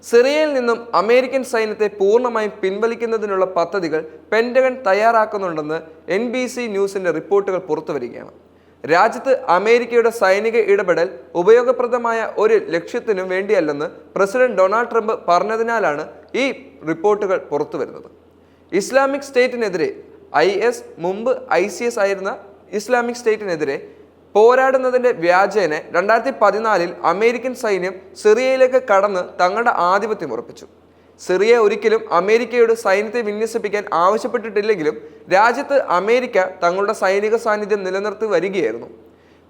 സിറിയയിൽ നിന്നും അമേരിക്കൻ സൈന്യത്തെ പൂർണ്ണമായും പിൻവലിക്കുന്നതിനുള്ള പദ്ധതികൾ പെന്റഗൺ തയ്യാറാക്കുന്നുണ്ടെന്ന് NBC ന്യൂസിന്റെ റിപ്പോർട്ടുകൾ പുറത്തുവരികയാണ്. രാജ്യത്ത് അമേരിക്കയുടെ സൈനിക ഇടപെടൽ ഉപയോഗപ്രദമായ ഒരു ലക്ഷ്യത്തിനും വേണ്ടിയല്ലെന്ന് പ്രസിഡന്റ് ഡൊണാൾഡ് ട്രംപ് പറഞ്ഞതിനാലാണ് ഈ റിപ്പോർട്ടുകൾ പുറത്തുവരുന്നത്. ഇസ്ലാമിക് സ്റ്റേറ്റിനെതിരെ IS മുമ്പ് ICS ആയിരുന്ന ഇസ്ലാമിക് സ്റ്റേറ്റിനെതിരെ പോരാടുന്നതിന്റെ വ്യാജേന 2014 അമേരിക്കൻ സൈന്യം സിറിയയിലേക്ക് കടന്ന് തങ്ങളുടെ ആധിപത്യം ഉറപ്പിച്ചു. സിറിയ ഒരിക്കലും അമേരിക്കയുടെ സൈന്യത്തെ വിന്യസിപ്പിക്കാൻ ആവശ്യപ്പെട്ടിട്ടില്ലെങ്കിലും രാജ്യത്ത് അമേരിക്ക തങ്ങളുടെ സൈനിക സാന്നിധ്യം നിലനിർത്തി വരികയായിരുന്നു.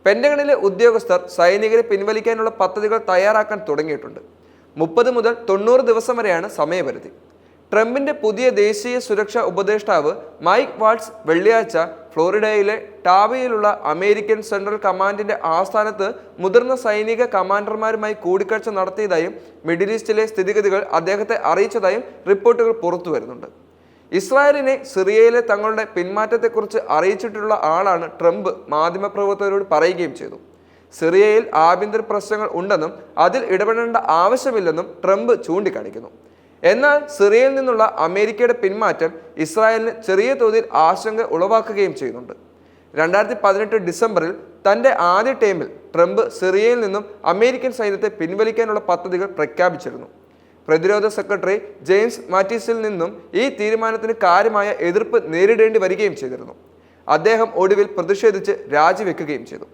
പെന്റഗണിലെ ഉദ്യോഗസ്ഥർ സൈനികരെ പിൻവലിക്കാനുള്ള പദ്ധതികൾ തയ്യാറാക്കാൻ തുടങ്ങിയിട്ടുണ്ട്. 30 മുതൽ 90 ദിവസം വരെയാണ് സമയപരിധി. ട്രംപിന്റെ പുതിയ ദേശീയ സുരക്ഷാ ഉപദേഷ്ടാവ് മൈക്ക് വാൾട്സ് വെള്ളിയാഴ്ച ഫ്ലോറിഡയിലെ ടാബയിലുള്ള അമേരിക്കൻ സെൻട്രൽ കമാൻഡിന്റെ ആസ്ഥാനത്ത് മുതിർന്ന സൈനിക കമാൻഡർമാരുമായി കൂടിക്കാഴ്ച നടത്തിയതായും മിഡിൽ ഈസ്റ്റിലെ സ്ഥിതിഗതികൾ അദ്ദേഹത്തെ അറിയിച്ചതായും റിപ്പോർട്ടുകൾ പുറത്തു വരുന്നുണ്ട്. ഇസ്രായേലിനെ സിറിയയിലെ തങ്ങളുടെ പിന്മാറ്റത്തെക്കുറിച്ച് അറിയിച്ചിട്ടുള്ള ആളാണ് ട്രംപ് മാധ്യമപ്രവർത്തകരോട് പറയുകയും ചെയ്തു. സിറിയയിൽ ആഭ്യന്തര പ്രശ്നങ്ങൾ ഉണ്ടെന്നും അതിൽ ഇടപെടേണ്ട ആവശ്യമില്ലെന്നും ട്രംപ് ചൂണ്ടിക്കാണിക്കുന്നു. എന്നാൽ സിറിയയിൽ നിന്നുള്ള അമേരിക്കയുടെ പിന്മാറ്റം ഇസ്രായേലിന് ചെറിയ തോതിൽ ആശങ്ക ഉളവാക്കുകയും ചെയ്യുന്നുണ്ട്. 2018 ഡിസംബറിൽ തന്റെ ആദ്യ ടൈമിൽ ട്രംപ് സിറിയയിൽ നിന്നും അമേരിക്കൻ സൈന്യത്തെ പിൻവലിക്കാനുള്ള പദ്ധതികൾ പ്രഖ്യാപിച്ചിരുന്നു. പ്രതിരോധ സെക്രട്ടറി ജെയിംസ് മാറ്റിസിൽ നിന്നും ഈ തീരുമാനത്തിന് കാര്യമായ എതിർപ്പ് നേരിടേണ്ടി വരികയും ചെയ്തിരുന്നു. അദ്ദേഹം ഒടുവിൽ പ്രതിഷേധിച്ച് രാജിവെക്കുകയും ചെയ്തു.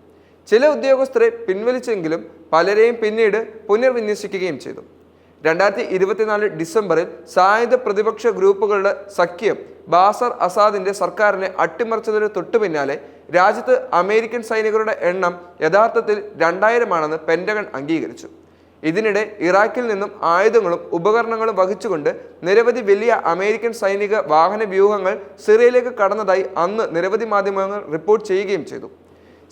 ചില ഉദ്യോഗസ്ഥരെ പിൻവലിച്ചെങ്കിലും പലരെയും പിന്നീട് പുനർവിന്യസിക്കുകയും ചെയ്തു. 2024 ഡിസംബറിൽ സായുധ പ്രതിപക്ഷ ഗ്രൂപ്പുകളുടെ സഖ്യം ബാസർ അസാദിന്റെ സർക്കാരിനെ അട്ടിമറിച്ചതിന് തൊട്ടു പിന്നാലെ രാജ്യത്ത് അമേരിക്കൻ സൈനികരുടെ എണ്ണം യഥാർത്ഥത്തിൽ 2000 പെന്റഗൺ അംഗീകരിച്ചു. ഇതിനിടെ ഇറാഖിൽ നിന്നും ആയുധങ്ങളും ഉപകരണങ്ങളും വഹിച്ചുകൊണ്ട് നിരവധി വലിയ അമേരിക്കൻ സൈനിക വാഹന വ്യൂഹങ്ങൾ സിറിയയിലേക്ക് കടന്നതായി അന്ന് നിരവധി മാധ്യമങ്ങൾ റിപ്പോർട്ട് ചെയ്യുകയും ചെയ്തു.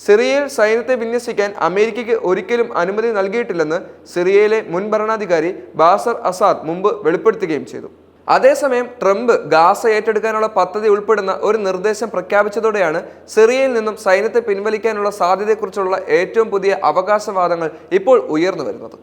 സിറിയയിൽ സൈന്യത്തെ വിന്യസിക്കാൻ അമേരിക്കയ്ക്ക് ഒരിക്കലും അനുമതി നൽകിയിട്ടില്ലെന്ന് സിറിയയിലെ മുൻ ഭരണാധികാരി ബാസർ അസാദ് മുമ്പ് വെളിപ്പെടുത്തുകയും ചെയ്തു. അതേസമയം ട്രംപ് ഗാസ ഏറ്റെടുക്കാനുള്ള പദ്ധതി ഉൾപ്പെടുന്ന ഒരു നിർദ്ദേശം പ്രഖ്യാപിച്ചതോടെയാണ് സിറിയയിൽ നിന്നും സൈന്യത്തെ പിൻവലിക്കാനുള്ള സാധ്യതയെക്കുറിച്ചുള്ള ഏറ്റവും പുതിയ അവകാശവാദങ്ങൾ ഇപ്പോൾ ഉയർന്നു വരുന്നത്.